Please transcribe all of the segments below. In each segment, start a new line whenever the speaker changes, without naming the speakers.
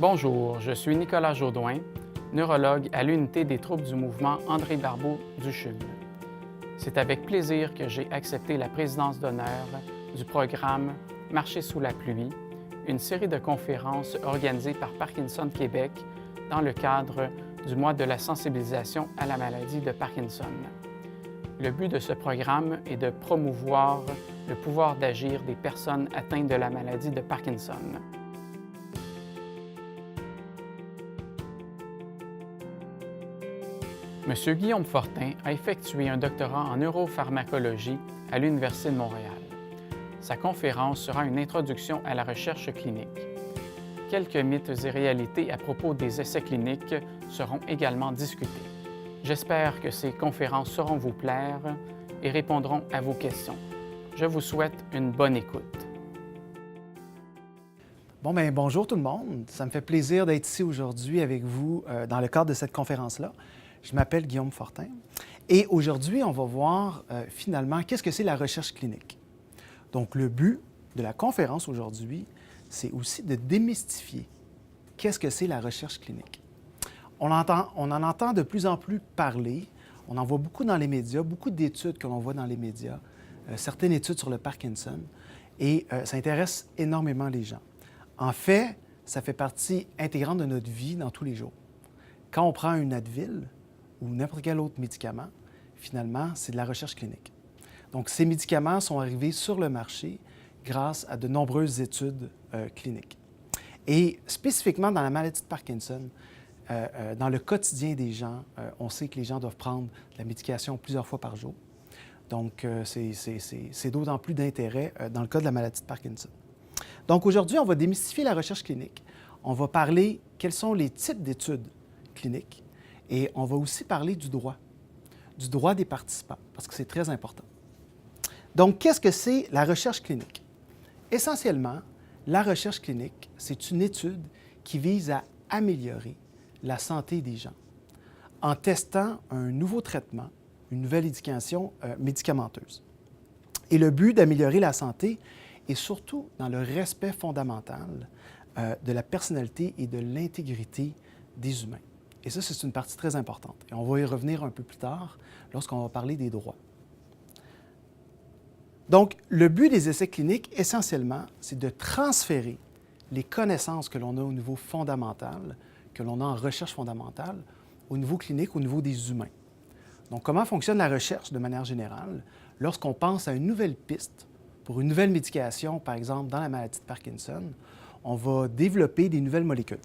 Bonjour, je suis Nicolas Jaudoin, neurologue à l'unité des troubles du mouvement André Barbeau du CHUM. C'est avec plaisir que j'ai accepté la présidence d'honneur du programme Marcher sous la pluie, une série de conférences organisées par Parkinson Québec dans le cadre du mois de la sensibilisation à la maladie de Parkinson. Le but de ce programme est de promouvoir le pouvoir d'agir des personnes atteintes de la maladie de Parkinson. M. Guillaume Fortin a effectué un doctorat en neuropharmacologie à l'Université de Montréal. Sa conférence sera une introduction à la recherche clinique. Quelques mythes et réalités à propos des essais cliniques seront également discutés. J'espère que ces conférences sauront vous plaire et répondront à vos questions. Je vous souhaite une bonne écoute.
Bonjour tout le monde. Ça me fait plaisir d'être ici aujourd'hui avec vous dans le cadre de cette conférence-là. Je m'appelle Guillaume Fortin et aujourd'hui, on va voir finalement qu'est-ce que c'est la recherche clinique. Donc, le but de la conférence aujourd'hui, c'est aussi de démystifier qu'est-ce que c'est la recherche clinique. On en entend de plus en plus parler, on en voit beaucoup dans les médias, beaucoup d'études que l'on voit dans les médias, certaines études sur le Parkinson, et ça intéresse énormément les gens. En fait, ça fait partie intégrante de notre vie dans tous les jours. Quand on prend une Advil ou n'importe quel autre médicament, finalement, c'est de la recherche clinique. Donc, ces médicaments sont arrivés sur le marché grâce à de nombreuses études cliniques. Et spécifiquement dans la maladie de Parkinson, dans le quotidien des gens, on sait que les gens doivent prendre de la médication plusieurs fois par jour. Donc, c'est d'autant plus d'intérêt dans le cas de la maladie de Parkinson. Donc, aujourd'hui, on va démystifier la recherche clinique. On va parler quels sont les types d'études cliniques et on va aussi parler du droit des participants, parce que c'est très important. Donc, qu'est-ce que c'est la recherche clinique? Essentiellement, la recherche clinique, c'est une étude qui vise à améliorer la santé des gens en testant un nouveau traitement, une nouvelle indication médicamenteuse. Et le but d'améliorer la santé est surtout dans le respect fondamental de la personnalité et de l'intégrité des humains. Et ça, c'est une partie très importante. Et on va y revenir un peu plus tard lorsqu'on va parler des droits. Donc, le but des essais cliniques, essentiellement, c'est de transférer les connaissances que l'on a au niveau fondamental, que l'on a en recherche fondamentale, au niveau clinique, au niveau des humains. Donc, comment fonctionne la recherche de manière générale? Lorsqu'on pense à une nouvelle piste pour une nouvelle médication, par exemple, dans la maladie de Parkinson, on va développer des nouvelles molécules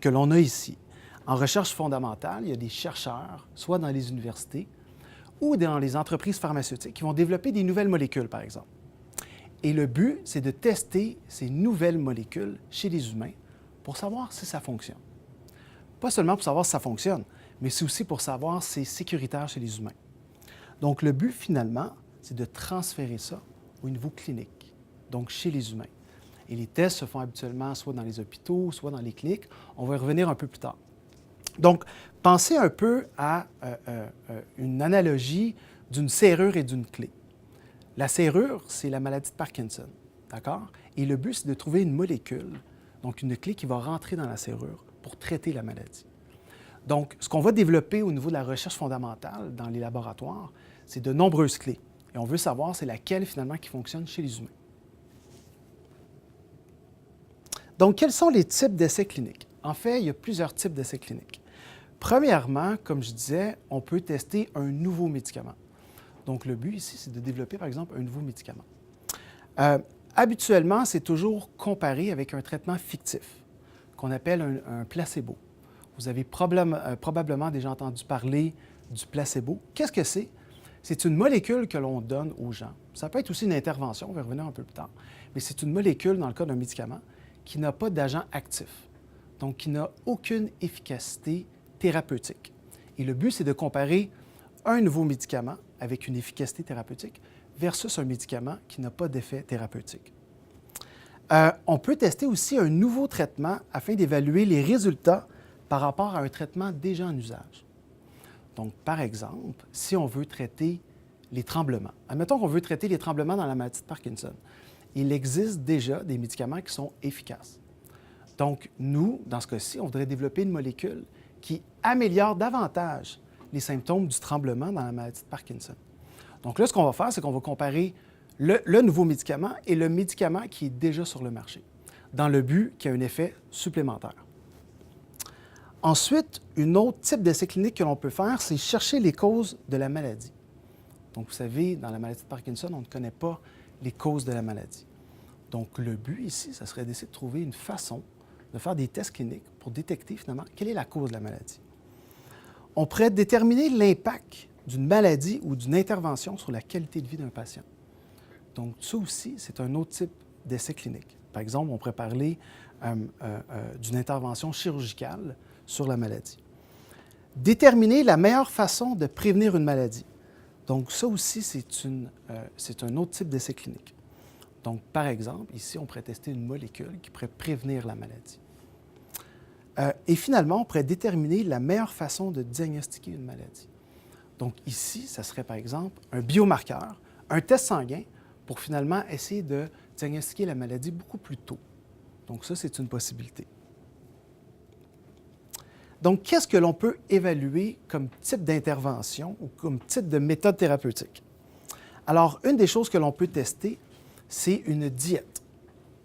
que l'on a ici. En recherche fondamentale, il y a des chercheurs, soit dans les universités ou dans les entreprises pharmaceutiques, qui vont développer des nouvelles molécules, par exemple. Et le but, c'est de tester ces nouvelles molécules chez les humains pour savoir si ça fonctionne. Pas seulement pour savoir si ça fonctionne, mais c'est aussi pour savoir si c'est sécuritaire chez les humains. Donc, le but, finalement, c'est de transférer ça au niveau clinique, donc chez les humains. Et les tests se font habituellement soit dans les hôpitaux, soit dans les cliniques. On va y revenir un peu plus tard. Donc, pensez un peu à une analogie d'une serrure et d'une clé. La serrure, c'est la maladie de Parkinson, d'accord? Et le but, c'est de trouver une molécule, donc une clé qui va rentrer dans la serrure pour traiter la maladie. Donc, ce qu'on va développer au niveau de la recherche fondamentale dans les laboratoires, c'est de nombreuses clés. Et on veut savoir c'est laquelle, finalement, qui fonctionne chez les humains. Donc, quels sont les types d'essais cliniques? En fait, il y a plusieurs types d'essais cliniques. Premièrement, comme je disais, on peut tester un nouveau médicament. Donc, le but ici, c'est de développer, par exemple, un nouveau médicament. Habituellement, c'est toujours comparé avec un traitement fictif, qu'on appelle un placebo. Vous avez probablement déjà entendu parler du placebo. Qu'est-ce que c'est? C'est une molécule que l'on donne aux gens. Ça peut être aussi une intervention, on va y revenir un peu plus tard, mais c'est une molécule, dans le cas d'un médicament, qui n'a pas d'agent actif, donc qui n'a aucune efficacité thérapeutique. Et le but, c'est de comparer un nouveau médicament avec une efficacité thérapeutique versus un médicament qui n'a pas d'effet thérapeutique. On peut tester aussi un nouveau traitement afin d'évaluer les résultats par rapport à un traitement déjà en usage. Donc, par exemple, si on veut traiter les tremblements, admettons qu'on veut traiter les tremblements dans la maladie de Parkinson, il existe déjà des médicaments qui sont efficaces. Donc, nous, dans ce cas-ci, on voudrait développer une molécule qui améliore davantage les symptômes du tremblement dans la maladie de Parkinson. Donc là, ce qu'on va faire, c'est qu'on va comparer le nouveau médicament et le médicament qui est déjà sur le marché, dans le but qu'il y ait un effet supplémentaire. Ensuite, un autre type d'essai clinique que l'on peut faire, c'est chercher les causes de la maladie. Donc, vous savez, dans la maladie de Parkinson, on ne connaît pas les causes de la maladie. Donc, le but ici, ça serait d'essayer de trouver une façon de faire des tests cliniques pour détecter finalement quelle est la cause de la maladie. On pourrait déterminer l'impact d'une maladie ou d'une intervention sur la qualité de vie d'un patient. Donc, ça aussi, c'est un autre type d'essai clinique. Par exemple, on pourrait parler d'une intervention chirurgicale sur la maladie. Déterminer la meilleure façon de prévenir une maladie. Donc, ça aussi, c'est un autre type d'essai clinique. Donc, par exemple, ici, on pourrait tester une molécule qui pourrait prévenir la maladie. Et finalement, on pourrait déterminer la meilleure façon de diagnostiquer une maladie. Donc, ici, ça serait par exemple un biomarqueur, un test sanguin pour finalement essayer de diagnostiquer la maladie beaucoup plus tôt. Donc, ça, c'est une possibilité. Donc, qu'est-ce que l'on peut évaluer comme type d'intervention ou comme type de méthode thérapeutique? Alors, une des choses que l'on peut tester, c'est une diète.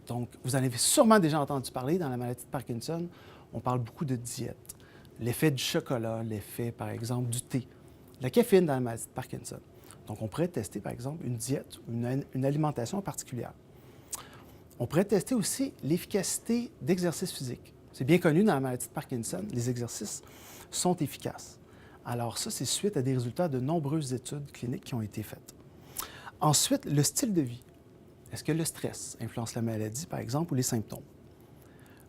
Donc, vous en avez sûrement déjà entendu parler dans la maladie de Parkinson. On parle beaucoup de diète. L'effet du chocolat, l'effet, par exemple, du thé, la caféine dans la maladie de Parkinson. Donc, on pourrait tester, par exemple, une diète ou une alimentation particulière. On pourrait tester aussi l'efficacité d'exercice physique. C'est bien connu dans la maladie de Parkinson, les exercices sont efficaces. Alors ça, c'est suite à des résultats de nombreuses études cliniques qui ont été faites. Ensuite, le style de vie. Est-ce que le stress influence la maladie, par exemple, ou les symptômes?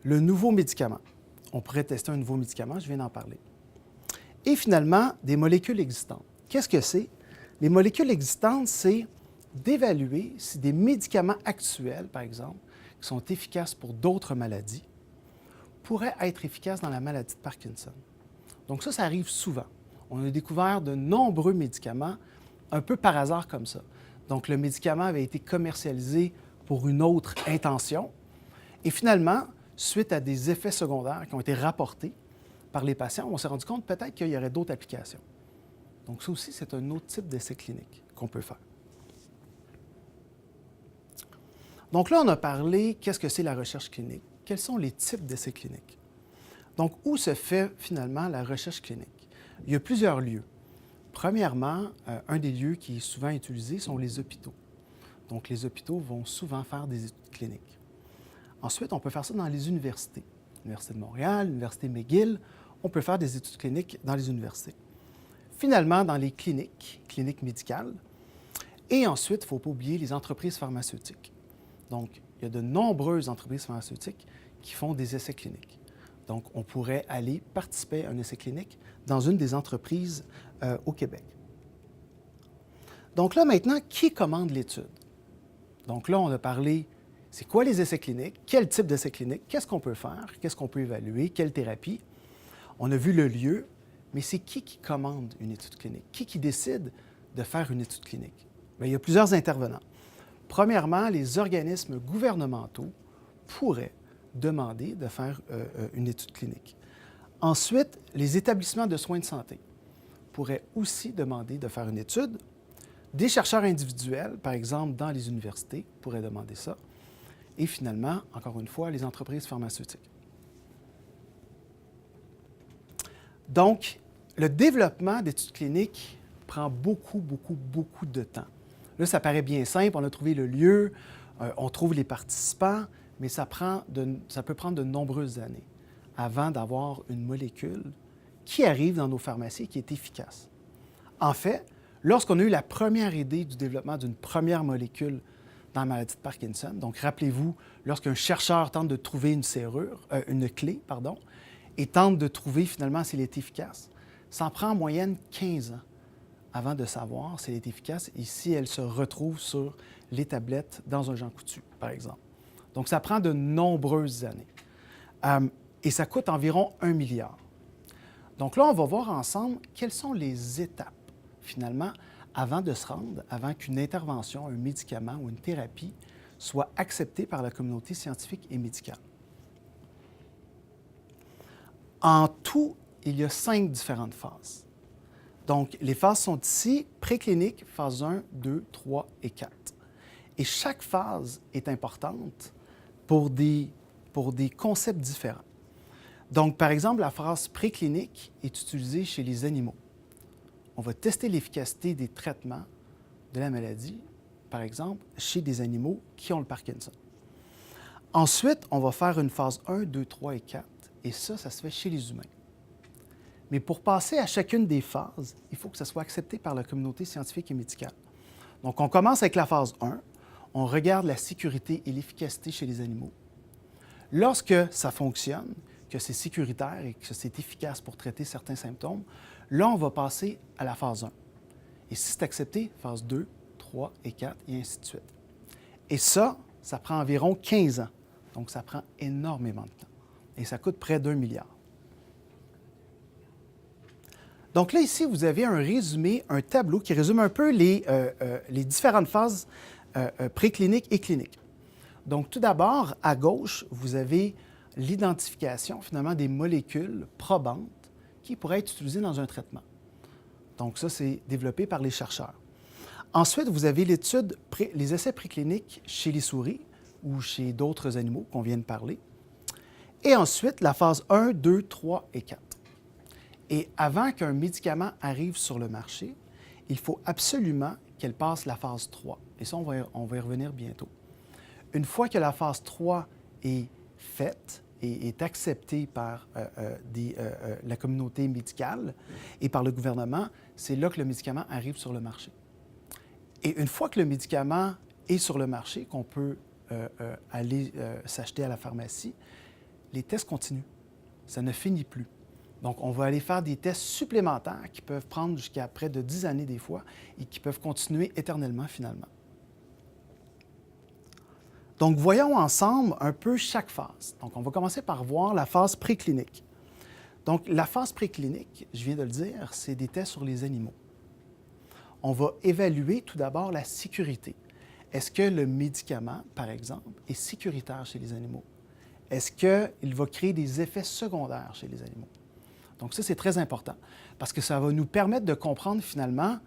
Le nouveau médicament. On pourrait tester un nouveau médicament, je viens d'en parler. Et finalement, des molécules existantes. Qu'est-ce que c'est? Les molécules existantes, c'est d'évaluer si des médicaments actuels, par exemple, qui sont efficaces pour d'autres maladies, pourraient être efficaces dans la maladie de Parkinson. Donc ça arrive souvent. On a découvert de nombreux médicaments un peu par hasard comme ça. Donc le médicament avait été commercialisé pour une autre intention et finalement, suite à des effets secondaires qui ont été rapportés par les patients, on s'est rendu compte peut-être qu'il y aurait d'autres applications. Donc ça aussi, c'est un autre type d'essai clinique qu'on peut faire. Donc là, on a parlé, qu'est-ce que c'est la recherche clinique? Quels sont les types d'essais cliniques? Donc, où se fait finalement la recherche clinique? Il y a plusieurs lieux. Premièrement, un des lieux qui est souvent utilisé sont les hôpitaux. Donc, les hôpitaux vont souvent faire des études cliniques. Ensuite, on peut faire ça dans les universités. L'Université de Montréal, l'Université McGill, on peut faire des études cliniques dans les universités. Finalement, dans les cliniques médicales. Et ensuite, il ne faut pas oublier les entreprises pharmaceutiques. Donc, il y a de nombreuses entreprises pharmaceutiques qui font des essais cliniques. Donc, on pourrait aller participer à un essai clinique dans une des entreprises au Québec. Donc là, maintenant, qui commande l'étude? Donc là, on a parlé, c'est quoi les essais cliniques? Quel type d'essai clinique? Qu'est-ce qu'on peut faire? Qu'est-ce qu'on peut évaluer? Quelle thérapie? On a vu le lieu, mais c'est qui commande une étude clinique? Qui décide de faire une étude clinique? Bien, il y a plusieurs intervenants. Premièrement, les organismes gouvernementaux pourraient demander de faire une étude clinique. Ensuite, les établissements de soins de santé pourraient aussi demander de faire une étude. Des chercheurs individuels, par exemple dans les universités, pourraient demander ça. Et finalement, encore une fois, les entreprises pharmaceutiques. Donc, le développement d'études cliniques prend beaucoup de temps. Là, ça paraît bien simple, on a trouvé le lieu, on trouve les participants, mais ça peut prendre de nombreuses années avant d'avoir une molécule qui arrive dans nos pharmacies et qui est efficace. En fait, lorsqu'on a eu la première idée du développement d'une première molécule dans la maladie de Parkinson, donc rappelez-vous, lorsqu'un chercheur tente de trouver une clé, et tente de trouver finalement s'il est efficace, ça en prend en moyenne 15 ans avant de savoir si elle est efficace et si elle se retrouve sur les tablettes dans un Jean Coutu, par exemple. Donc, ça prend de nombreuses années. Et ça coûte environ 1 milliard. Donc là, on va voir ensemble quelles sont les étapes, finalement, avant qu'une intervention, un médicament ou une thérapie soit acceptée par la communauté scientifique et médicale. En tout, il y a 5 différentes phases. Donc, les phases sont ici, préclinique, phase 1, 2, 3 et 4. Et chaque phase est importante pour des concepts différents. Donc, par exemple, la phase préclinique est utilisée chez les animaux. On va tester l'efficacité des traitements de la maladie, par exemple, chez des animaux qui ont le Parkinson. Ensuite, on va faire une phase 1, 2, 3 et 4, et ça se fait chez les humains. Mais pour passer à chacune des phases, il faut que ça soit accepté par la communauté scientifique et médicale. Donc, on commence avec la phase 1. On regarde la sécurité et l'efficacité chez les animaux. Lorsque ça fonctionne, que c'est sécuritaire et que c'est efficace pour traiter certains symptômes, là, on va passer à la phase 1. Et si c'est accepté, phase 2, 3 et 4, et ainsi de suite. Et ça prend environ 15 ans. Donc, ça prend énormément de temps. Et ça coûte près d'1 milliard. Donc là, ici, vous avez un résumé, un tableau qui résume un peu les différentes phases précliniques et cliniques. Donc, tout d'abord, à gauche, vous avez l'identification, finalement, des molécules probantes qui pourraient être utilisées dans un traitement. Donc, ça, c'est développé par les chercheurs. Ensuite, vous avez les essais précliniques chez les souris ou chez d'autres animaux qu'on vient de parler. Et ensuite, la phase 1, 2, 3 et 4. Et avant qu'un médicament arrive sur le marché, il faut absolument qu'elle passe la phase 3. Et ça, on va y revenir bientôt. Une fois que la phase 3 est faite et est acceptée par la communauté médicale et par le gouvernement, c'est là que le médicament arrive sur le marché. Et une fois que le médicament est sur le marché, qu'on peut aller s'acheter à la pharmacie, les tests continuent. Ça ne finit plus. Donc, on va aller faire des tests supplémentaires qui peuvent prendre jusqu'à près de 10 années des fois et qui peuvent continuer éternellement finalement. Donc, voyons ensemble un peu chaque phase. Donc, on va commencer par voir la phase préclinique. Donc, la phase préclinique, je viens de le dire, c'est des tests sur les animaux. On va évaluer tout d'abord la sécurité. Est-ce que le médicament, par exemple, est sécuritaire chez les animaux? Est-ce qu'il va créer des effets secondaires chez les animaux? Donc ça, c'est très important parce que ça va nous permettre de comprendre finalement,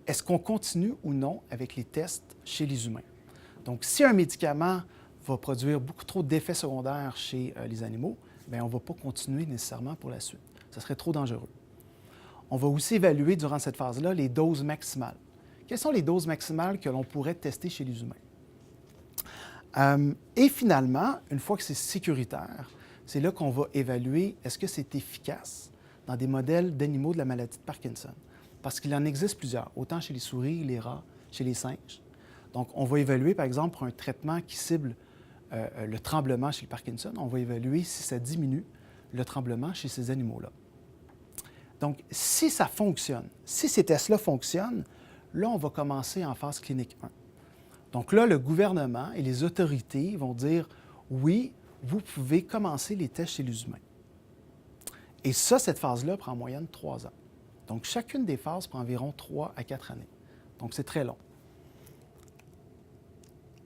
est-ce qu'on continue ou non avec les tests chez les humains? Donc, si un médicament va produire beaucoup trop d'effets secondaires chez les animaux, bien, on ne va pas continuer nécessairement pour la suite. Ça serait trop dangereux. On va aussi évaluer durant cette phase-là les doses maximales. Quelles sont les doses maximales que l'on pourrait tester chez les humains? Et finalement, une fois que c'est sécuritaire, c'est là qu'on va évaluer est-ce que c'est efficace dans des modèles d'animaux de la maladie de Parkinson. Parce qu'il en existe plusieurs, autant chez les souris, les rats, chez les singes. Donc, on va évaluer, par exemple, pour un traitement qui cible le tremblement chez le Parkinson, on va évaluer si ça diminue le tremblement chez ces animaux-là. Donc, si ça fonctionne, si ces tests-là fonctionnent, là, on va commencer en phase clinique 1. Donc là, le gouvernement et les autorités vont dire « Oui, vous pouvez commencer les tests chez les humains ». Et ça, cette phase-là prend en moyenne 3 ans. Donc, chacune des phases prend environ 3 à 4 années. Donc, c'est très long.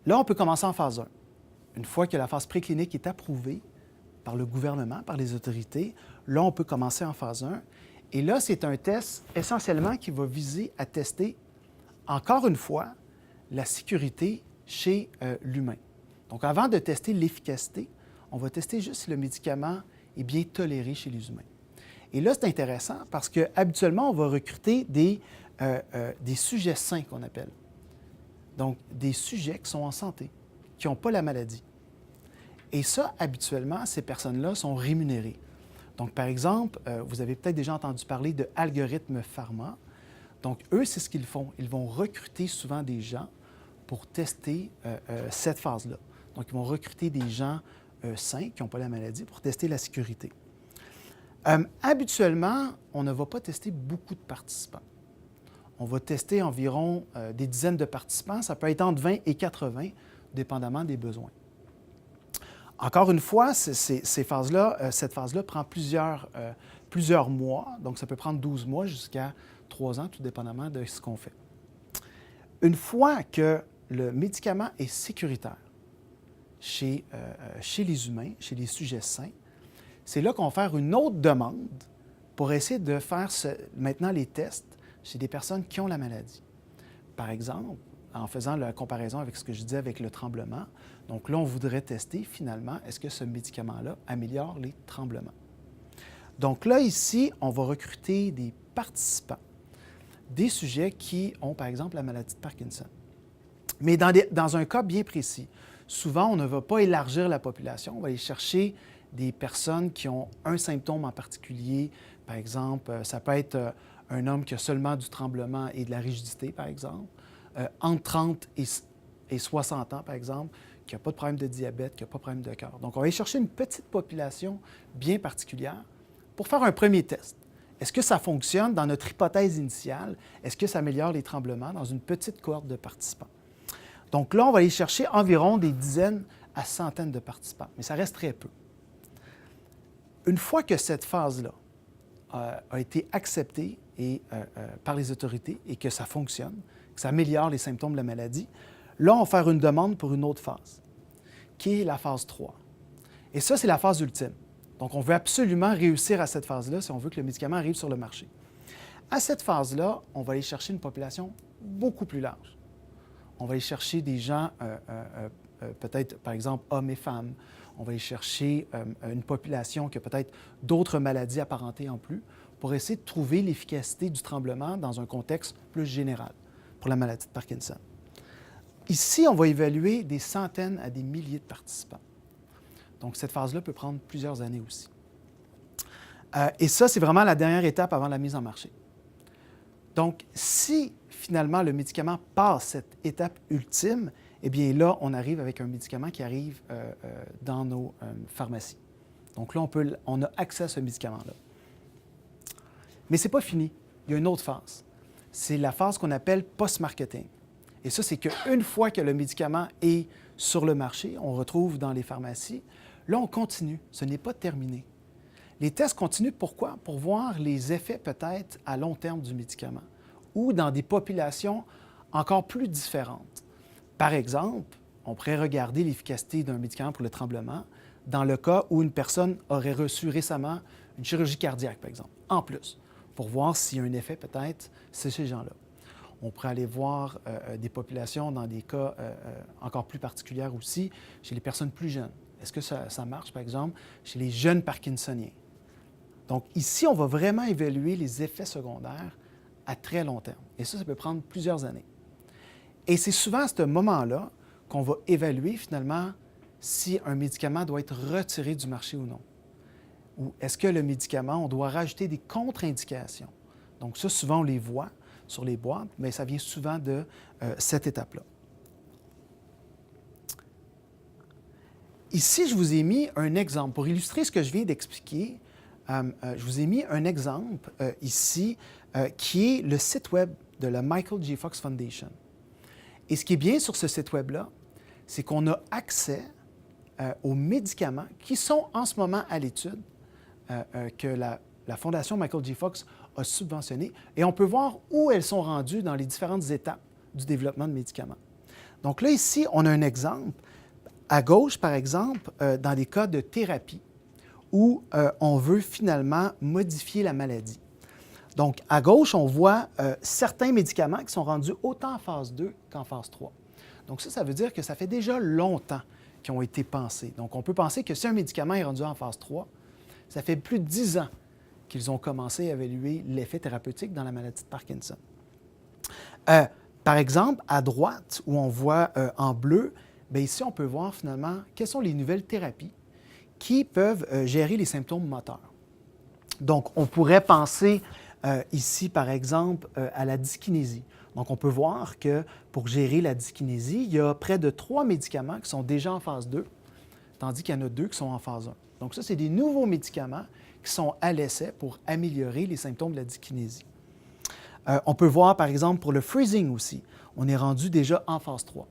Là, on peut commencer en phase 1. Une fois que la phase préclinique est approuvée par le gouvernement, par les autorités, là, on peut commencer en phase 1. Et là, c'est un test essentiellement qui va viser à tester, encore une fois, la sécurité chez l'humain. Donc, avant de tester l'efficacité, on va tester juste si le médicament est bien toléré chez les humains. Et là, c'est intéressant parce qu'habituellement, on va recruter des sujets sains, qu'on appelle. Donc, des sujets qui sont en santé, qui n'ont pas la maladie. Et ça, habituellement, ces personnes-là sont rémunérées. Donc, par exemple, vous avez peut-être déjà entendu parler de Algorithme Pharma. Donc, eux, c'est ce qu'ils font. Ils vont recruter souvent des gens pour tester cette phase-là. Donc, ils vont recruter des gens sains qui n'ont pas la maladie pour tester la sécurité. Habituellement, on ne va pas tester beaucoup de participants. On va tester environ des dizaines de participants. Ça peut être entre 20 et 80, dépendamment des besoins. Encore une fois, cette phase-là prend plusieurs mois. Donc, ça peut prendre 12 mois jusqu'à 3 ans, tout dépendamment de ce qu'on fait. Une fois que le médicament est sécuritaire chez les humains, chez les sujets sains, c'est là qu'on va faire une autre demande pour essayer de faire maintenant les tests chez des personnes qui ont la maladie. Par exemple, en faisant la comparaison avec ce que je disais avec le tremblement, donc là, on voudrait tester finalement, est-ce que ce médicament-là améliore les tremblements? Donc là, ici, on va recruter des participants, des sujets qui ont, par exemple, la maladie de Parkinson. Mais dans un cas bien précis, souvent, on ne va pas élargir la population, on va aller chercher des personnes qui ont un symptôme en particulier. Par exemple, ça peut être un homme qui a seulement du tremblement et de la rigidité, par exemple, entre 30 et 60 ans, par exemple, qui n'a pas de problème de diabète, qui n'a pas de problème de cœur. Donc, on va aller chercher une petite population bien particulière pour faire un premier test. Est-ce que ça fonctionne dans notre hypothèse initiale? Est-ce que ça améliore les tremblements dans une petite cohorte de participants? Donc là, on va aller chercher environ des dizaines à centaines de participants, mais ça reste très peu. Une fois que cette phase-là a été acceptée par les autorités et que ça fonctionne, que ça améliore les symptômes de la maladie, là, on va faire une demande pour une autre phase, qui est la phase 3. Et ça, c'est la phase ultime. Donc, on veut absolument réussir à cette phase-là si on veut que le médicament arrive sur le marché. À cette phase-là, on va aller chercher une population beaucoup plus large. On va aller chercher des gens, peut-être, par exemple, hommes et femmes. On va aller chercher une population qui a peut-être d'autres maladies apparentées en plus pour essayer de trouver l'efficacité du tremblement dans un contexte plus général pour la maladie de Parkinson. Ici, on va évaluer des centaines à des milliers de participants. Donc, cette phase-là peut prendre plusieurs années aussi. Et ça, c'est vraiment la dernière étape avant la mise en marché. Donc, si finalement le médicament passe cette étape ultime, eh bien là, on arrive avec un médicament qui arrive dans nos pharmacies. Donc là, on a accès à ce médicament-là. Mais ce n'est pas fini. Il y a une autre phase. C'est la phase qu'on appelle post-marketing. Et ça, c'est qu'une fois que le médicament est sur le marché, on retrouve dans les pharmacies, là, on continue. Ce n'est pas terminé. Les tests continuent, pourquoi? Pour voir les effets peut-être à long terme du médicament ou dans des populations encore plus différentes. Par exemple, on pourrait regarder l'efficacité d'un médicament pour le tremblement dans le cas où une personne aurait reçu récemment une chirurgie cardiaque, par exemple, en plus, pour voir s'il y a un effet peut-être chez ces gens-là. On pourrait aller voir des populations dans des cas encore plus particuliers aussi, chez les personnes plus jeunes. Est-ce que ça marche, par exemple, chez les jeunes parkinsoniens? Donc ici, on va vraiment évaluer les effets secondaires à très long terme. Et ça peut prendre plusieurs années. Et c'est souvent à ce moment-là qu'on va évaluer finalement si un médicament doit être retiré du marché ou non. Ou est-ce que le médicament, on doit rajouter des contre-indications? Donc ça, souvent, on les voit sur les boîtes, mais ça vient souvent de cette étape-là. Ici, je vous ai mis un exemple. Pour illustrer ce que je viens d'expliquer, je vous ai mis un exemple ici qui est le site web de la Michael J. Fox Foundation. Et ce qui est bien sur ce site web-là, c'est qu'on a accès aux médicaments qui sont en ce moment à l'étude, que la Fondation Michael J. Fox a subventionnés, et on peut voir où elles sont rendues dans les différentes étapes du développement de médicaments. Donc là, ici, on a un exemple. À gauche, par exemple, dans des cas de thérapie, où on veut finalement modifier la maladie. Donc, à gauche, on voit certains médicaments qui sont rendus autant en phase 2 qu'en phase 3. Donc ça veut dire que ça fait déjà longtemps qu'ils ont été pensés. Donc, on peut penser que si un médicament est rendu en phase 3, ça fait plus de 10 ans qu'ils ont commencé à évaluer l'effet thérapeutique dans la maladie de Parkinson. Par exemple, à droite, où on voit en bleu, bien ici, on peut voir finalement quelles sont les nouvelles thérapies qui peuvent gérer les symptômes moteurs. Donc, on pourrait penser ici, par exemple, à la dyskinésie. Donc, on peut voir que pour gérer la dyskinésie, il y a près de 3 médicaments qui sont déjà en phase 2, tandis qu'il y en a 2 qui sont en phase 1. Donc, ça, c'est des nouveaux médicaments qui sont à l'essai pour améliorer les symptômes de la dyskinésie. On peut voir, par exemple, pour le freezing aussi, on est rendu déjà en phase 3.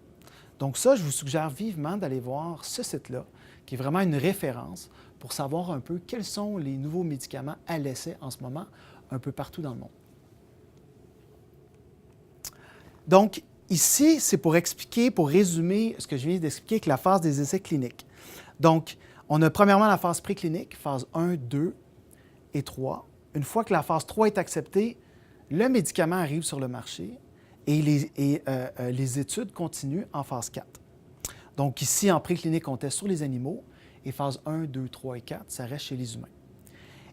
Donc ça, je vous suggère vivement d'aller voir ce site-là, qui est vraiment une référence pour savoir un peu quels sont les nouveaux médicaments à l'essai en ce moment, un peu partout dans le monde. Donc, ici, c'est pour expliquer, pour résumer ce que je viens d'expliquer avec la phase des essais cliniques. Donc, On a premièrement la phase préclinique, phase 1, 2 et 3. Une fois que la phase 3 est acceptée, le médicament arrive sur le marché et les études continuent en phase 4. Donc ici, en préclinique, on teste sur les animaux et phase 1, 2, 3 et 4, ça reste chez les humains.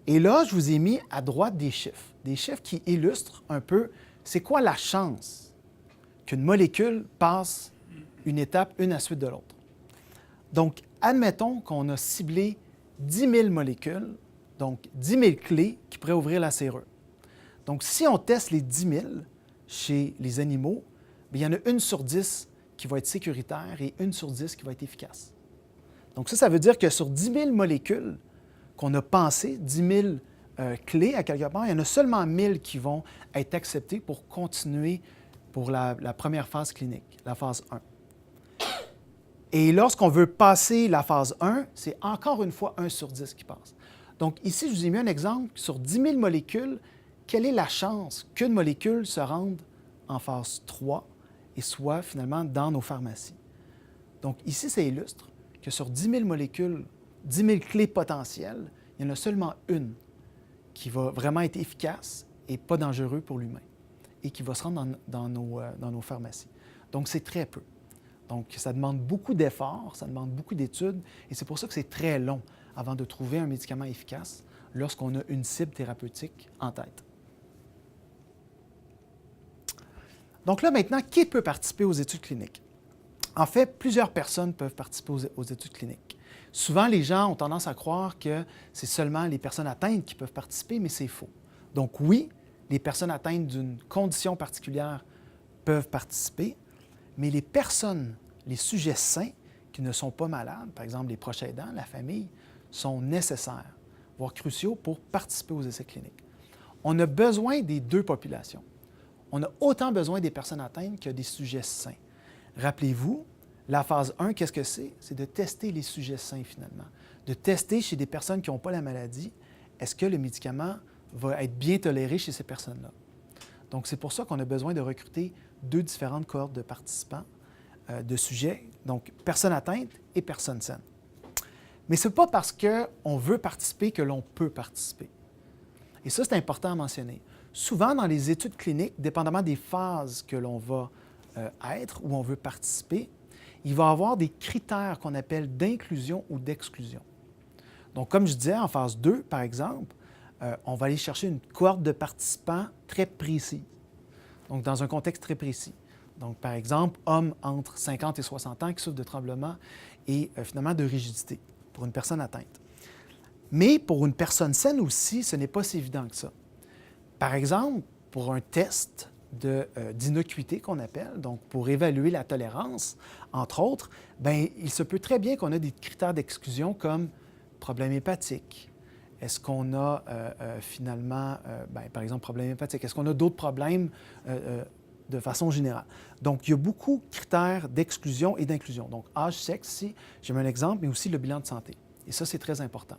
Et là, je vous ai mis à droite des chiffres qui illustrent un peu c'est quoi la chance qu'une molécule passe une étape une à la suite de l'autre. Donc, admettons qu'on a ciblé 10 000 molécules, donc 10 000 clés qui pourraient ouvrir la serrure. Donc, si on teste les 10 000 chez les animaux, bien, il y en a 1 sur 10 qui va être sécuritaire et 1 sur 10 qui va être efficace. Donc, ça veut dire que sur 10 000 molécules qu'on a pensées, 10 000 clés à quelque part, il y en a seulement 1 000 qui vont être acceptées pour continuer pour la première phase clinique, la phase 1. Et lorsqu'on veut passer la phase 1, c'est encore une fois 1 sur 10 qui passe. Donc ici, je vous ai mis un exemple. Sur 10 000 molécules, quelle est la chance qu'une molécule se rende en phase 3 et soit finalement dans nos pharmacies? Donc ici, ça illustre que sur 10 000 molécules, 10 000 clés potentielles, il y en a seulement une qui va vraiment être efficace et pas dangereux pour l'humain et qui va se rendre dans nos pharmacies. Donc c'est très peu. Donc, ça demande beaucoup d'efforts, ça demande beaucoup d'études, et c'est pour ça que c'est très long avant de trouver un médicament efficace lorsqu'on a une cible thérapeutique en tête. Donc là, maintenant, qui peut participer aux études cliniques? En fait, plusieurs personnes peuvent participer aux études cliniques. Souvent, les gens ont tendance à croire que c'est seulement les personnes atteintes qui peuvent participer, mais c'est faux. Donc oui, les personnes atteintes d'une condition particulière peuvent participer, mais les personnes, les sujets sains qui ne sont pas malades, par exemple les proches aidants, la famille, sont nécessaires, voire cruciaux pour participer aux essais cliniques. On a besoin des deux populations. On a autant besoin des personnes atteintes que des sujets sains. Rappelez-vous, la phase 1, qu'est-ce que c'est? C'est de tester les sujets sains finalement. De tester chez des personnes qui n'ont pas la maladie, est-ce que le médicament va être bien toléré chez ces personnes-là? Donc, c'est pour ça qu'on a besoin de recruter 2 différentes cohortes de participants, de sujets, donc personnes atteintes et personnes saines. Mais ce n'est pas parce qu'on veut participer que l'on peut participer. Et ça, c'est important à mentionner. Souvent, dans les études cliniques, dépendamment des phases que l'on va être, où on veut participer, il va y avoir des critères qu'on appelle d'inclusion ou d'exclusion. Donc, comme je disais, en phase 2, par exemple, on va aller chercher une cohorte de participants très précise, donc dans un contexte très précis. Donc, par exemple, hommes entre 50 et 60 ans qui souffrent de tremblements et finalement de rigidité pour une personne atteinte. Mais pour une personne saine aussi, ce n'est pas si évident que ça. Par exemple, pour un test d'innocuité qu'on appelle, donc pour évaluer la tolérance, entre autres, bien, il se peut très bien qu'on ait des critères d'exclusion comme problème hépatique. Est-ce qu'on a finalement, par exemple, problème hépatique? Est-ce qu'on a d'autres problèmes de façon générale? Donc, il y a beaucoup de critères d'exclusion et d'inclusion. Donc, âge, sexe, ici, j'ai mis un exemple, mais aussi le bilan de santé. Et ça, c'est très important.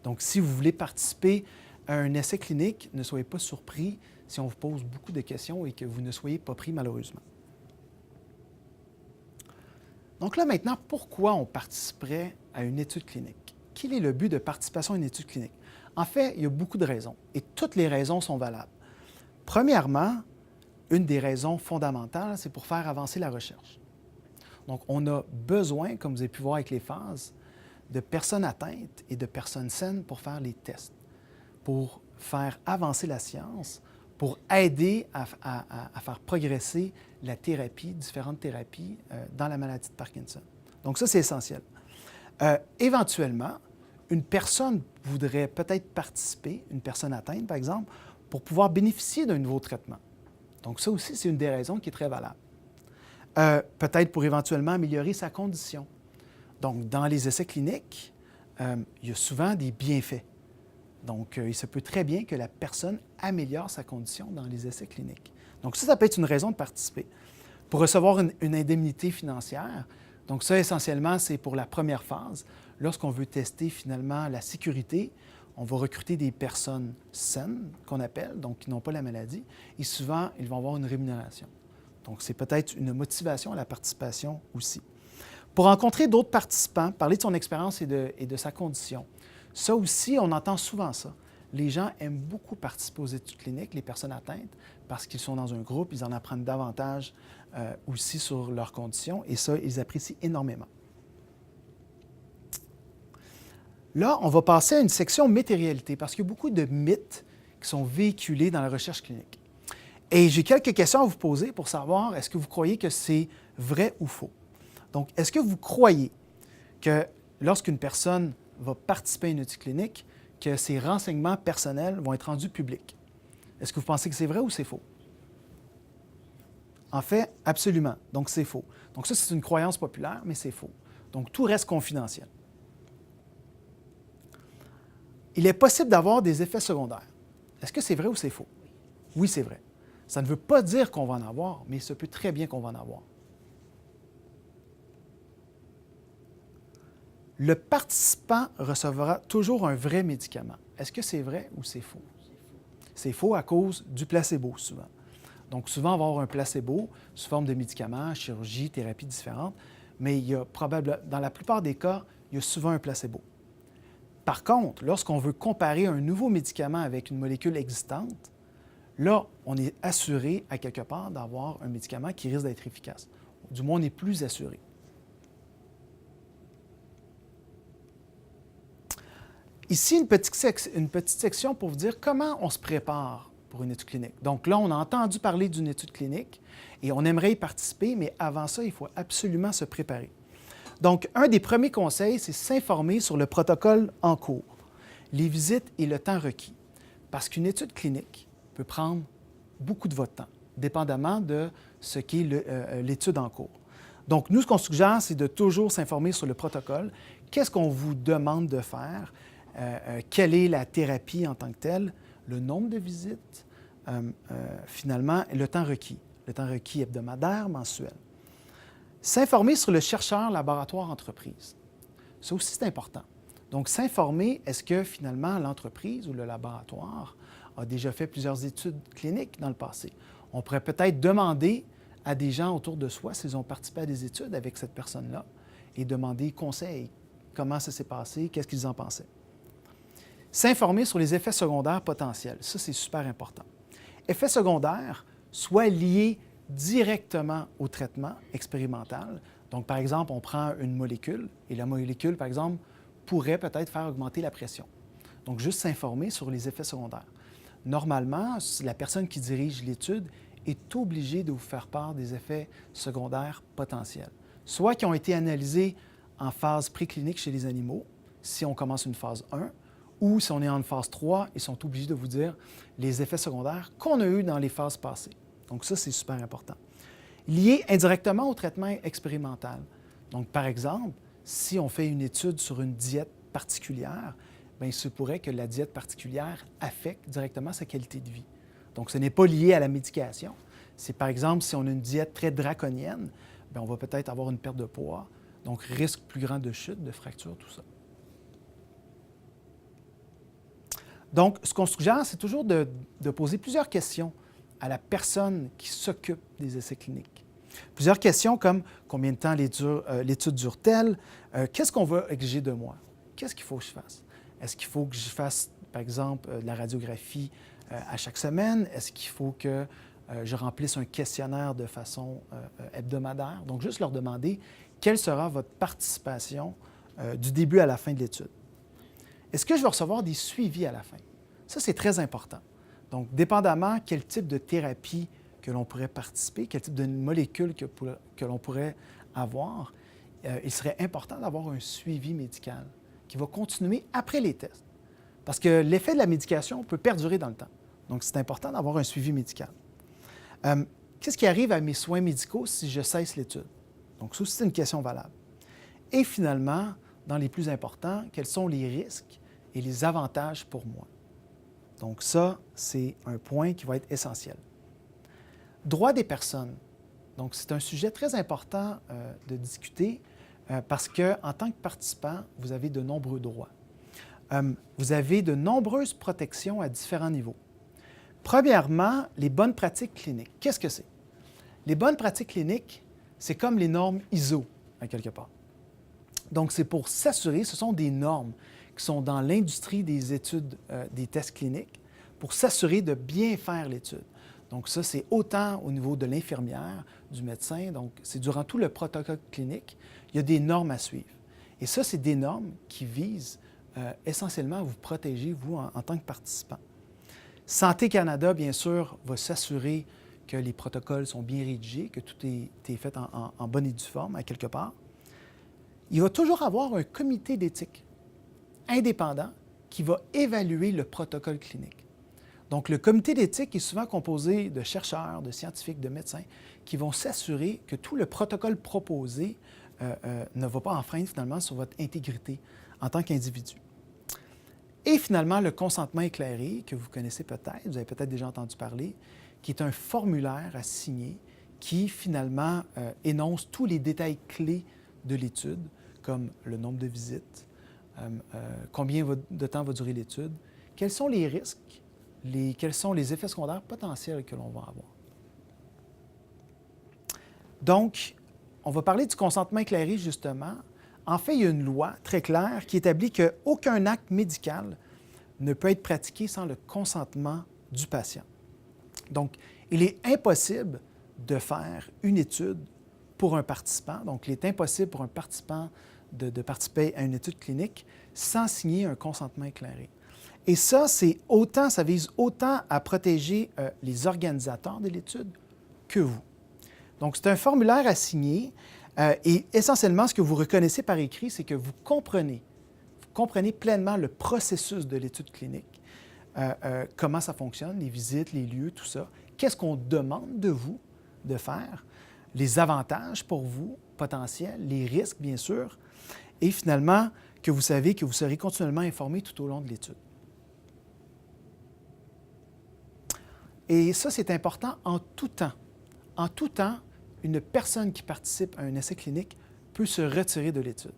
Donc, si vous voulez participer à un essai clinique, ne soyez pas surpris si on vous pose beaucoup de questions et que vous ne soyez pas pris malheureusement. Donc là, maintenant, pourquoi on participerait à une étude clinique? Quel est le but de participation à une étude clinique? En fait, il y a beaucoup de raisons et toutes les raisons sont valables. Premièrement, une des raisons fondamentales, c'est pour faire avancer la recherche. Donc, on a besoin, comme vous avez pu voir avec les phases, de personnes atteintes et de personnes saines pour faire les tests, pour faire avancer la science, pour aider à faire progresser la thérapie, différentes thérapies dans la maladie de Parkinson. Donc ça, c'est essentiel. Éventuellement, une personne voudrait peut-être participer, une personne atteinte, par exemple, pour pouvoir bénéficier d'un nouveau traitement. Donc ça aussi, c'est une des raisons qui est très valable. Peut-être pour éventuellement améliorer sa condition. Donc, dans les essais cliniques, il y a souvent des bienfaits. Donc, il se peut très bien que la personne améliore sa condition dans les essais cliniques. Donc, ça peut être une raison de participer. Pour recevoir une indemnité financière, donc ça, essentiellement, c'est pour la première phase. Lorsqu'on veut tester finalement la sécurité, on va recruter des personnes saines, qu'on appelle, donc qui n'ont pas la maladie, et souvent, ils vont avoir une rémunération. Donc, c'est peut-être une motivation à la participation aussi. Pour rencontrer d'autres participants, parler de son expérience et de sa condition. Ça aussi, on entend souvent ça. Les gens aiment beaucoup participer aux études cliniques, les personnes atteintes, parce qu'ils sont dans un groupe, ils en apprennent davantage aussi sur leurs conditions, et ça, ils apprécient énormément. Là, on va passer à une section matérialité, parce qu'il y a beaucoup de mythes qui sont véhiculés dans la recherche clinique. Et j'ai quelques questions à vous poser pour savoir, est-ce que vous croyez que c'est vrai ou faux? Donc, est-ce que vous croyez que lorsqu'une personne va participer à une étude clinique, que ses renseignements personnels vont être rendus publics? Est-ce que vous pensez que c'est vrai ou c'est faux? En fait, absolument. Donc, c'est faux. Donc, ça, c'est une croyance populaire, mais c'est faux. Donc, tout reste confidentiel. Il est possible d'avoir des effets secondaires. Est-ce que c'est vrai ou c'est faux? Oui, c'est vrai. Ça ne veut pas dire qu'on va en avoir, mais il se peut très bien qu'on va en avoir. Le participant recevra toujours un vrai médicament. Est-ce que c'est vrai ou c'est faux? C'est faux à cause du placebo, souvent. Donc, souvent, on va avoir un placebo sous forme de médicaments, chirurgie, thérapie différentes, mais il y a probablement, dans la plupart des cas, il y a souvent un placebo. Par contre, lorsqu'on veut comparer un nouveau médicament avec une molécule existante, là, on est assuré, à quelque part, d'avoir un médicament qui risque d'être efficace. Du moins, on est plus assuré. Ici, une petite section pour vous dire comment on se prépare pour une étude clinique. Donc là, on a entendu parler d'une étude clinique et on aimerait y participer, mais avant ça, il faut absolument se préparer. Donc, un des premiers conseils, c'est s'informer sur le protocole en cours, les visites et le temps requis. Parce qu'une étude clinique peut prendre beaucoup de votre temps, dépendamment de ce qu'est l'étude en cours. Donc, nous, ce qu'on suggère, c'est de toujours s'informer sur le protocole. Qu'est-ce qu'on vous demande de faire? Quelle est la thérapie en tant que telle? Le nombre de visites, finalement, le temps requis. Le temps requis hebdomadaire, mensuel. S'informer sur le chercheur, laboratoire, entreprise. Ça aussi, c'est important. Donc, s'informer, est-ce que finalement l'entreprise ou le laboratoire a déjà fait plusieurs études cliniques dans le passé? On pourrait peut-être demander à des gens autour de soi s'ils ont participé à des études avec cette personne-là et demander conseil. Comment ça s'est passé? Qu'est-ce qu'ils en pensaient? S'informer sur les effets secondaires potentiels. Ça, c'est super important. Effets secondaires, soit liés directement au traitement expérimental. Donc, par exemple, on prend une molécule et la molécule, par exemple, pourrait peut-être faire augmenter la pression. Donc, juste s'informer sur les effets secondaires. Normalement, la personne qui dirige l'étude est obligée de vous faire part des effets secondaires potentiels, soit qui ont été analysés en phase préclinique chez les animaux, si on commence une phase 1, ou si on est en phase 3, ils sont obligés de vous dire les effets secondaires qu'on a eus dans les phases passées. Donc ça, c'est super important. Lié indirectement au traitement expérimental. Donc, par exemple, si on fait une étude sur une diète particulière, bien, il se pourrait que la diète particulière affecte directement sa qualité de vie. Donc, ce n'est pas lié à la médication. C'est, par exemple, si on a une diète très draconienne, bien, on va peut-être avoir une perte de poids, donc risque plus grand de chute, de fracture, tout ça. Donc, ce qu'on suggère, c'est toujours de poser plusieurs questions à la personne qui s'occupe des essais cliniques. Plusieurs questions comme combien de temps l'étude dure-t-elle? Qu'est-ce qu'on va exiger de moi? Qu'est-ce qu'il faut que je fasse? Est-ce qu'il faut que je fasse, par exemple, de la radiographie à chaque semaine? Est-ce qu'il faut que je remplisse un questionnaire de façon hebdomadaire? Donc, juste leur demander quelle sera votre participation du début à la fin de l'étude. Est-ce que je vais recevoir des suivis à la fin? Ça, c'est très important. Donc, dépendamment quel type de thérapie que l'on pourrait participer, quel type de molécule que l'on pourrait avoir, il serait important d'avoir un suivi médical qui va continuer après les tests. Parce que l'effet de la médication peut perdurer dans le temps. Donc, c'est important d'avoir un suivi médical. Qu'est-ce qui arrive à mes soins médicaux si je cesse l'étude? Donc, ça aussi, c'est une question valable. Et finalement, dans les plus importants, quels sont les risques et les avantages pour moi? Donc ça, c'est un point qui va être essentiel. Droits des personnes. Donc, c'est un sujet très important de discuter parce qu'en tant que participant, vous avez de nombreux droits. Vous avez de nombreuses protections à différents niveaux. Premièrement, les bonnes pratiques cliniques. Qu'est-ce que c'est? Les bonnes pratiques cliniques, c'est comme les normes ISO, à quelque part. Donc, c'est pour s'assurer, ce sont des normes qui sont dans l'industrie des études, des tests cliniques, pour s'assurer de bien faire l'étude. Donc, ça, c'est autant au niveau de l'infirmière, du médecin, donc c'est durant tout le protocole clinique, il y a des normes à suivre. Et ça, c'est des normes qui visent essentiellement à vous protéger, vous, en tant que participant. Santé Canada, bien sûr, va s'assurer que les protocoles sont bien rédigés, que tout est fait en bonne et due forme, à quelque part. Il va toujours avoir un comité d'éthique indépendant qui va évaluer le protocole clinique. Donc, le comité d'éthique est souvent composé de chercheurs, de scientifiques, de médecins qui vont s'assurer que tout le protocole proposé ne va pas enfreindre finalement sur votre intégrité en tant qu'individu. Et finalement, le consentement éclairé, que vous connaissez peut-être, vous avez peut-être déjà entendu parler, qui est un formulaire à signer qui finalement énonce tous les détails clés de l'étude, comme le nombre de visites, combien de temps va durer l'étude, quels sont les risques, quels sont les effets secondaires potentiels que l'on va avoir. Donc, on va parler du consentement éclairé, justement. En fait, il y a une loi très claire qui établit qu'aucun acte médical ne peut être pratiqué sans le consentement du patient. Donc, il est impossible de faire une étude pour un participant. Donc, il est impossible pour un participant de participer à une étude clinique sans signer un consentement éclairé. Et ça, ça vise autant à protéger les organisateurs de l'étude que vous. Donc, c'est un formulaire à signer et essentiellement, ce que vous reconnaissez par écrit, c'est que vous comprenez pleinement le processus de l'étude clinique, comment ça fonctionne, les visites, les lieux, tout ça. Qu'est-ce qu'on demande de vous de faire, les avantages pour vous potentiels, les risques, bien sûr, et finalement, que vous savez que vous serez continuellement informé tout au long de l'étude. Et ça, c'est important en tout temps. En tout temps, une personne qui participe à un essai clinique peut se retirer de l'étude.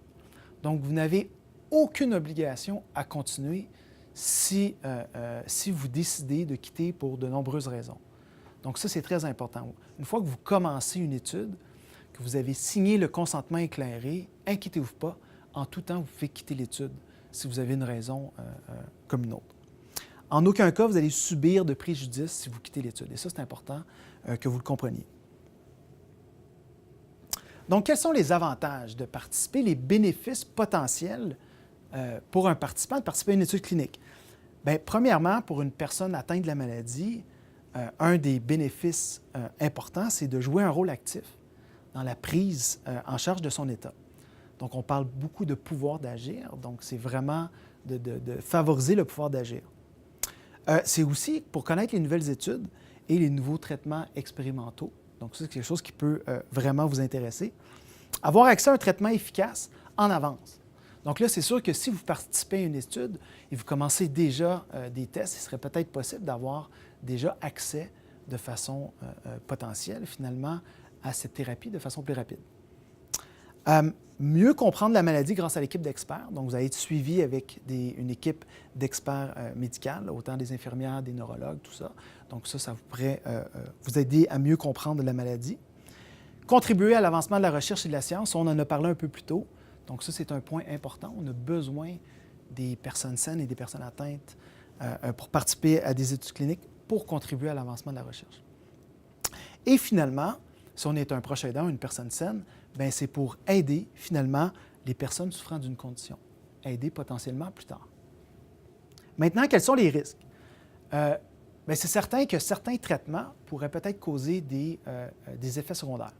Donc, vous n'avez aucune obligation à continuer si vous décidez de quitter pour de nombreuses raisons. Donc, ça, c'est très important. Une fois que vous commencez une étude, que vous avez signé le consentement éclairé, inquiétez-vous pas, en tout temps, vous pouvez quitter l'étude si vous avez une raison comme une autre. En aucun cas, vous allez subir de préjudice si vous quittez l'étude. Et ça, c'est important que vous le compreniez. Donc, quels sont les avantages de participer, les bénéfices potentiels pour un participant de participer à une étude clinique? Bien, premièrement, pour une personne atteinte de la maladie, un des bénéfices importants, c'est de jouer un rôle actif dans la prise en charge de son état. Donc, on parle beaucoup de pouvoir d'agir, donc c'est vraiment de favoriser le pouvoir d'agir. C'est aussi pour connaître les nouvelles études et les nouveaux traitements expérimentaux. Donc, ça, c'est quelque chose qui peut vraiment vous intéresser. Avoir accès à un traitement efficace en avance. Donc là, c'est sûr que si vous participez à une étude et vous commencez déjà des tests, il serait peut-être possible d'avoir déjà accès de façon potentielle, finalement, à cette thérapie de façon plus rapide. Mieux comprendre la maladie grâce à l'équipe d'experts. Donc, vous allez être suivi avec une équipe d'experts médicaux, autant des infirmières, des neurologues, tout ça. Donc, ça pourrait vous aider à mieux comprendre la maladie. Contribuer à l'avancement de la recherche et de la science, on en a parlé un peu plus tôt. Donc, ça, c'est un point important. On a besoin des personnes saines et des personnes atteintes pour participer à des études cliniques pour contribuer à l'avancement de la recherche. Et finalement, si on est un proche aidant, une personne saine, bien, c'est pour aider, finalement, les personnes souffrant d'une condition. Aider potentiellement plus tard. Maintenant, quels sont les risques? Bien, c'est certain que certains traitements pourraient peut-être causer des effets secondaires.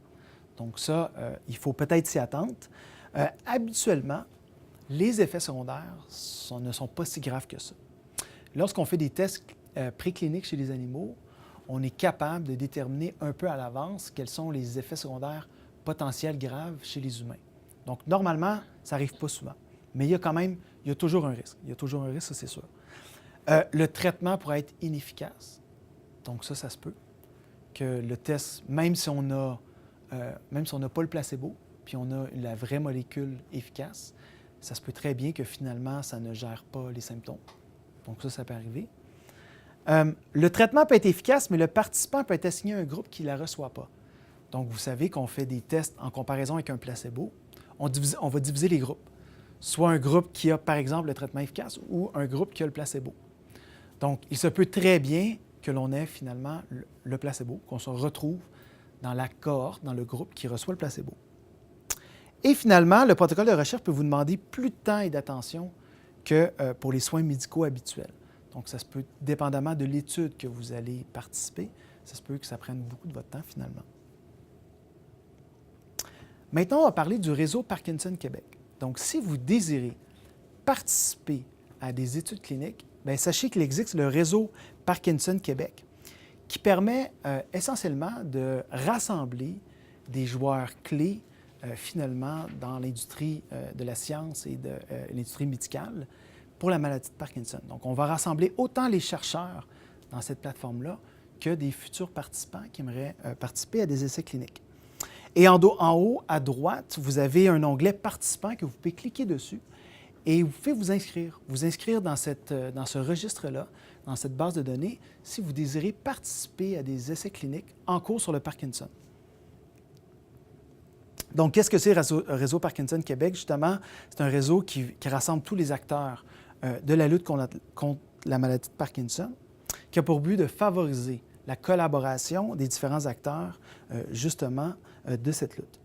Donc ça, il faut peut-être s'y attendre. Habituellement, les effets secondaires ne sont pas si graves que ça. Lorsqu'on fait des tests précliniques chez les animaux, on est capable de déterminer un peu à l'avance quels sont les effets secondaires potentiels graves chez les humains. Donc, normalement, ça n'arrive pas souvent. Mais il y a toujours un risque. Il y a toujours un risque, ça, c'est sûr. Le traitement pourrait être inefficace. Donc, ça se peut. Que le test, même si on n'a pas le placebo, puis on a la vraie molécule efficace, ça se peut très bien que finalement, ça ne gère pas les symptômes. Donc, ça peut arriver. Le traitement peut être efficace, mais le participant peut être assigné à un groupe qui ne la reçoit pas. Donc, vous savez qu'on fait des tests en comparaison avec un placebo. on va diviser les groupes. Soit un groupe qui a, par exemple, le traitement efficace ou un groupe qui a le placebo. Donc, il se peut très bien que l'on ait finalement le placebo, qu'on se retrouve dans la cohorte, dans le groupe qui reçoit le placebo. Et finalement, le protocole de recherche peut vous demander plus de temps et d'attention que pour les soins médicaux habituels. Donc, ça se peut, dépendamment de l'étude que vous allez participer, ça se peut que ça prenne beaucoup de votre temps finalement. Maintenant, on va parler du réseau Parkinson Québec. Donc, si vous désirez participer à des études cliniques, bien, sachez qu'il existe le réseau Parkinson Québec qui permet essentiellement de rassembler des joueurs clés finalement dans l'industrie de la science et de l'industrie médicale pour la maladie de Parkinson. Donc, on va rassembler autant les chercheurs dans cette plateforme-là que des futurs participants qui aimeraient participer à des essais cliniques. Et en haut, à droite, vous avez un onglet « Participants » que vous pouvez cliquer dessus et vous pouvez vous inscrire dans ce registre-là, dans cette base de données, si vous désirez participer à des essais cliniques en cours sur le Parkinson. Donc, qu'est-ce que c'est le réseau Parkinson Québec? Justement, c'est un réseau qui rassemble tous les acteurs de la lutte contre la maladie de Parkinson, qui a pour but de favoriser la collaboration des différents acteurs, justement, de cette lutte.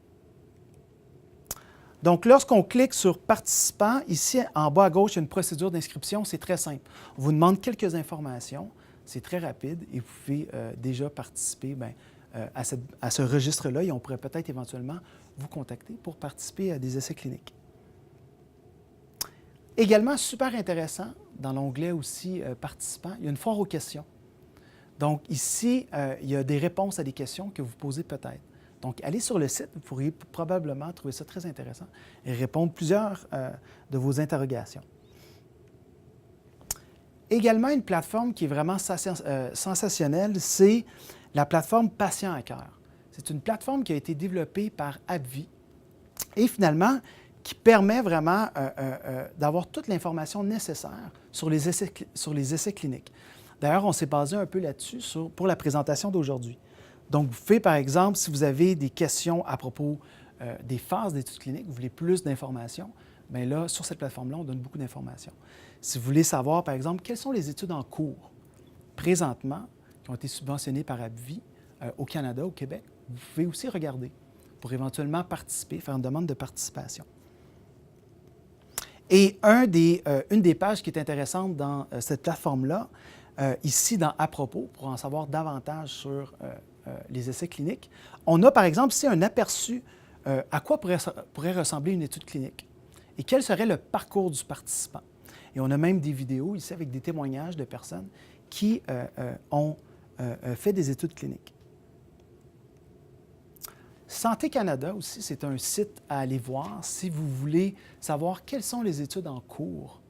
Donc, lorsqu'on clique sur « Participants », ici, en bas à gauche, il y a une procédure d'inscription. C'est très simple. On vous demande quelques informations. C'est très rapide et vous pouvez déjà participer à ce registre-là et on pourrait peut-être éventuellement vous contacter pour participer à des essais cliniques. Également, super intéressant, dans l'onglet aussi « Participants », il y a une foire aux questions. Donc, ici, il y a des réponses à des questions que vous posez peut-être. Donc, allez sur le site, vous pourriez probablement trouver ça très intéressant et répondre plusieurs de vos interrogations. Également, une plateforme qui est vraiment sensationnelle, c'est la plateforme Patient à cœur. C'est une plateforme qui a été développée par AbbVie et finalement qui permet vraiment d'avoir toute l'information nécessaire sur les essais cliniques. D'ailleurs, on s'est basé un peu là-dessus pour la présentation d'aujourd'hui. Donc, vous pouvez, par exemple, si vous avez des questions à propos des phases d'études cliniques, vous voulez plus d'informations, bien là, sur cette plateforme-là, on donne beaucoup d'informations. Si vous voulez savoir, par exemple, quelles sont les études en cours présentement qui ont été subventionnées par AbbVie au Canada, au Québec, vous pouvez aussi regarder pour éventuellement participer, faire une demande de participation. Et une des pages qui est intéressante dans cette plateforme-là, ici dans « À propos », pour en savoir davantage sur les essais cliniques, on a par exemple ici un aperçu à quoi pourrait ressembler une étude clinique et quel serait le parcours du participant. Et on a même des vidéos ici avec des témoignages de personnes qui ont fait des études cliniques. Santé Canada aussi, c'est un site à aller voir si vous voulez savoir quelles sont les études en cours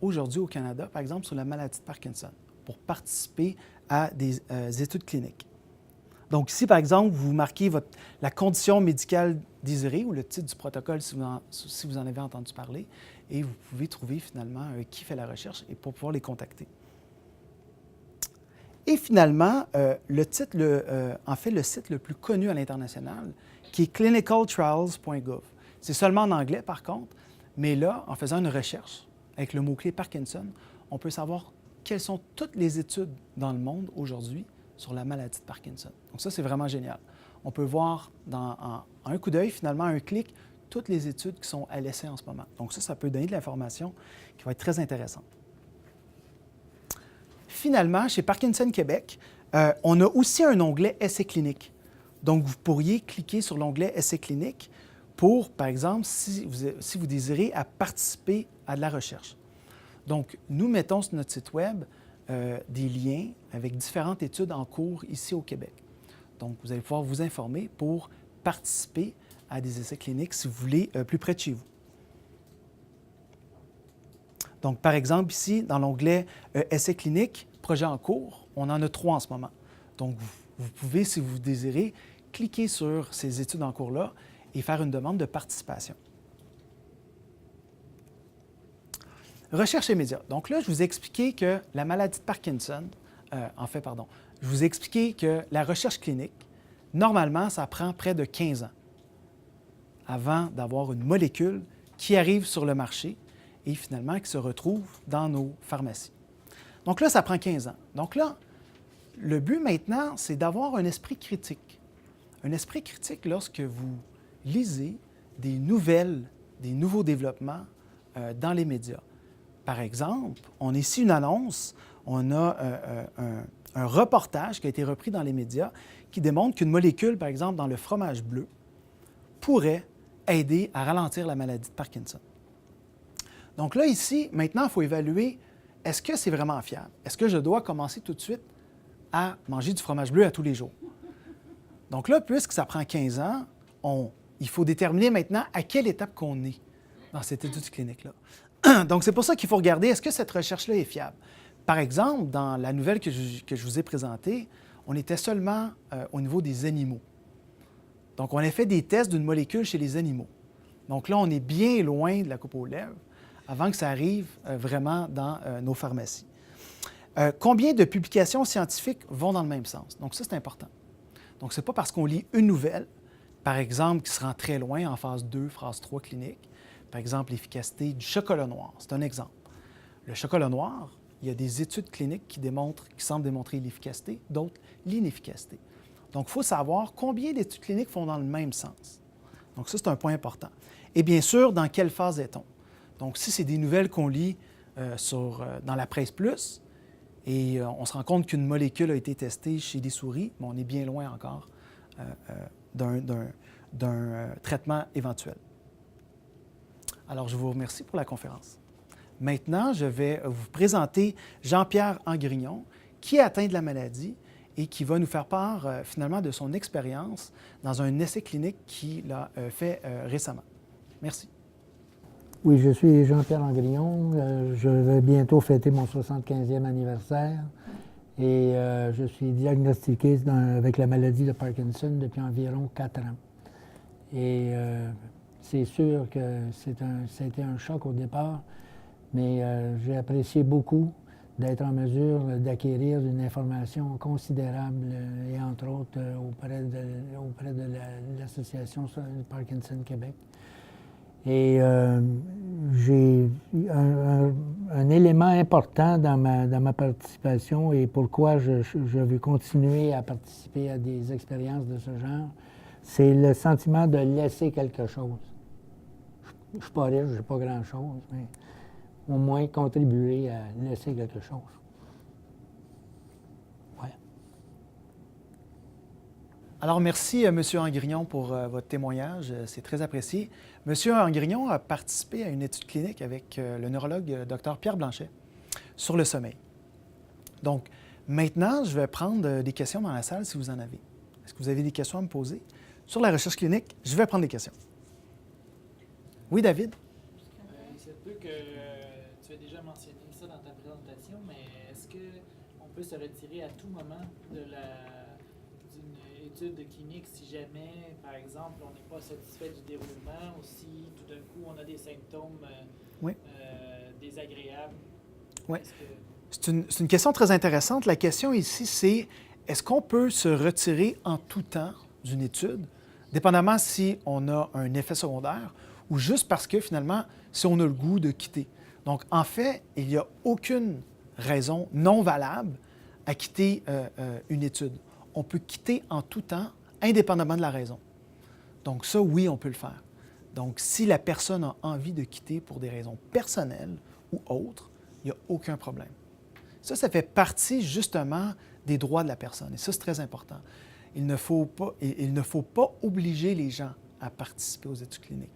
aujourd'hui au Canada, par exemple sur la maladie de Parkinson, pour participer à des études cliniques. Donc ici, par exemple, vous marquez la condition médicale désirée ou le titre du protocole si vous en avez entendu parler et vous pouvez trouver finalement qui fait la recherche et pour pouvoir les contacter. Et finalement, le site le plus connu à l'international, qui est clinicaltrials.gov. C'est seulement en anglais, par contre, mais là, en faisant une recherche avec le mot-clé Parkinson, on peut savoir quelles sont toutes les études dans le monde aujourd'hui sur la maladie de Parkinson. Donc ça, c'est vraiment génial. On peut voir en un coup d'œil, finalement, un clic, toutes les études qui sont à l'essai en ce moment. Donc ça peut donner de l'information qui va être très intéressante. Finalement, chez Parkinson Québec, on a aussi un onglet « Essais cliniques ». Donc, vous pourriez cliquer sur l'onglet « Essais cliniques » pour, par exemple, si vous désirez participer à de la recherche. Donc, nous mettons sur notre site Web des liens avec différentes études en cours ici au Québec. Donc, vous allez pouvoir vous informer pour participer à des essais cliniques si vous voulez plus près de chez vous. Donc, par exemple, ici, dans l'onglet « Essais cliniques », projet en cours, on en a 3 en ce moment. Donc, vous pouvez, si vous désirez, cliquer sur ces études en cours-là et faire une demande de participation. Recherche et médias. Donc là, je vous ai expliqué que la maladie de Parkinson, je vous ai expliqué que la recherche clinique, normalement, ça prend près de 15 ans. avant d'avoir une molécule qui arrive sur le marché et finalement qui se retrouve dans nos pharmacies. Donc là, ça prend 15 ans. Donc là, le but maintenant, c'est d'avoir un esprit critique. Un esprit critique lorsque vous lisez des nouvelles, des nouveaux développements dans les médias. Par exemple, on a ici une annonce, on a un reportage qui a été repris dans les médias qui démontre qu'une molécule, par exemple, dans le fromage bleu, pourrait aider à ralentir la maladie de Parkinson. Donc là, ici, maintenant, il faut évaluer, est-ce que c'est vraiment fiable? Est-ce que je dois commencer tout de suite à manger du fromage bleu à tous les jours? Donc là, puisque ça prend 15 ans, il faut déterminer maintenant à quelle étape qu'on est dans cette étude clinique-là. Donc, c'est pour ça qu'il faut regarder, est-ce que cette recherche-là est fiable? Par exemple, dans la nouvelle que je vous ai présentée, on était seulement au niveau des animaux. Donc, on a fait des tests d'une molécule chez les animaux. Donc là, on est bien loin de la coupe aux lèvres avant que ça arrive vraiment dans nos pharmacies. Combien de publications scientifiques vont dans le même sens? Donc ça, c'est important. Donc, ce n'est pas parce qu'on lit une nouvelle, par exemple, qui se rend très loin en phase 2, phase 3 clinique, par exemple, l'efficacité du chocolat noir. C'est un exemple. Le chocolat noir, il y a des études cliniques qui semblent démontrer l'efficacité, d'autres l'inefficacité. Donc, il faut savoir combien d'études cliniques font dans le même sens. Donc, ça, c'est un point important. Et bien sûr, dans quelle phase est-on? Donc, si c'est des nouvelles qu'on lit dans la presse plus, et on se rend compte qu'une molécule a été testée chez des souris, mais on est bien loin encore d'un traitement éventuel. Alors, je vous remercie pour la conférence. Maintenant, je vais vous présenter Jean-Pierre Angrignon, qui est atteint de la maladie et qui va nous faire part finalement de son expérience dans un essai clinique qu'il a fait récemment. Merci.
Oui, je suis Jean-Pierre Angrignon. Je vais bientôt fêter mon 75e anniversaire et je suis diagnostiqué avec la maladie de Parkinson depuis environ 4 ans. Et c'est sûr que ça a été un choc au départ, mais j'ai apprécié beaucoup d'être en mesure d'acquérir une information considérable et entre autres auprès de l'Association Parkinson Québec. Et j'ai un élément important dans ma participation et pourquoi je veux continuer à participer à des expériences de ce genre, c'est le sentiment de laisser quelque chose. Je ne suis pas riche, je n'ai pas grand-chose, mais au moins contribuer à laisser quelque chose. Ouais.
Alors, merci, M. Angrignon, pour votre témoignage. C'est très apprécié. M. Angrignon a participé à une étude clinique avec le neurologue Dr. Pierre Blanchet sur le sommeil. Donc, maintenant, je vais prendre des questions dans la salle si vous en avez. Est-ce que vous avez des questions à me poser? Sur la recherche clinique, je vais prendre des questions. Oui, David?
Il se peut que tu aies déjà mentionné ça dans ta présentation, mais est-ce qu'on peut se retirer à tout moment d'une étude clinique si jamais, par exemple, on n'est pas satisfait du déroulement ou si tout d'un coup on a des symptômes désagréables?
Oui. C'est une question très intéressante. La question ici, c'est est-ce qu'on peut se retirer en tout temps d'une étude, dépendamment si on a un effet secondaire ou juste parce que finalement, si on a le goût de quitter. Donc, en fait, il n'y a aucune raison non valable à quitter une étude. On peut quitter en tout temps, indépendamment de la raison. Donc ça, oui, on peut le faire. Donc, si la personne a envie de quitter pour des raisons personnelles ou autres, il n'y a aucun problème. Ça fait partie justement des droits de la personne. Et ça, c'est très important. Il ne faut pas obliger les gens à participer aux études cliniques.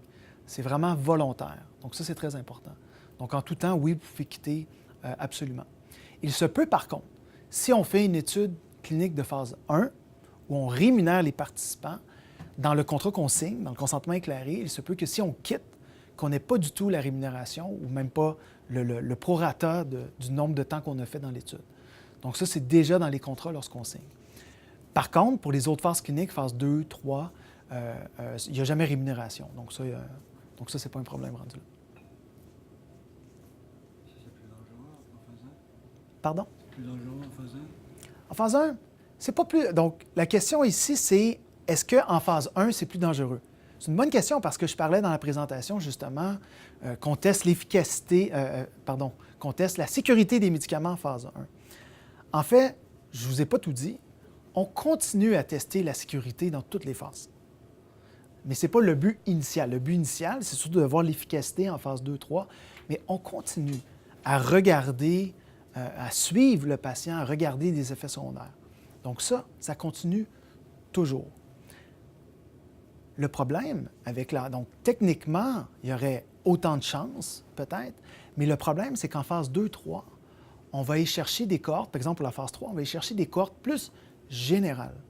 C'est vraiment volontaire. Donc ça, c'est très important. Donc en tout temps, oui, vous pouvez quitter absolument. Il se peut, par contre, si on fait une étude clinique de phase 1, où on rémunère les participants, dans le contrat qu'on signe, dans le consentement éclairé, il se peut que si on quitte, qu'on n'ait pas du tout la rémunération ou même pas le prorata du nombre de temps qu'on a fait dans l'étude. Donc ça, c'est déjà dans les contrats lorsqu'on signe. Par contre, pour les autres phases cliniques, phase 2, 3, il n'y a jamais rémunération. Donc ça, c'est pas un problème rendu là.
C'est plus dangereux en phase 1?
Pardon?
C'est plus dangereux en phase 1?
En phase 1, c'est pas plus... Donc, la question ici, c'est est-ce qu'en phase 1, c'est plus dangereux? C'est une bonne question parce que je parlais dans la présentation, justement, qu'on teste l'efficacité, qu'on teste la sécurité des médicaments en phase 1. En fait, je ne vous ai pas tout dit, on continue à tester la sécurité dans toutes les phases. Mais ce n'est pas le but initial. Le but initial, c'est surtout de voir l'efficacité en phase 2, 3, mais on continue à regarder, à suivre le patient, à regarder des effets secondaires. Donc ça continue toujours. Le problème avec donc techniquement, il y aurait autant de chances, peut-être, mais le problème, c'est qu'en phase 2, 3, on va aller chercher des cohortes, par exemple pour la phase 3, on va aller chercher des cohortes plus générales,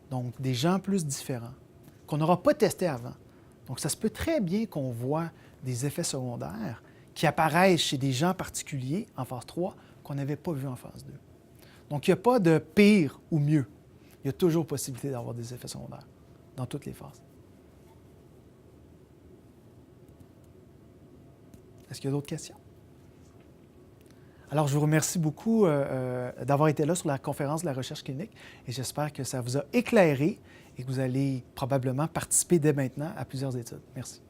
donc des gens plus différents, qu'on n'aura pas testés avant. Donc ça se peut très bien qu'on voit des effets secondaires qui apparaissent chez des gens particuliers en phase 3 qu'on n'avait pas vus en phase 2. Donc il n'y a pas de pire ou mieux. Il y a toujours possibilité d'avoir des effets secondaires dans toutes les phases. Est-ce qu'il y a d'autres questions? Alors, je vous remercie beaucoup d'avoir été là sur la conférence de la recherche clinique et j'espère que ça vous a éclairé et que vous allez probablement participer dès maintenant à plusieurs études. Merci.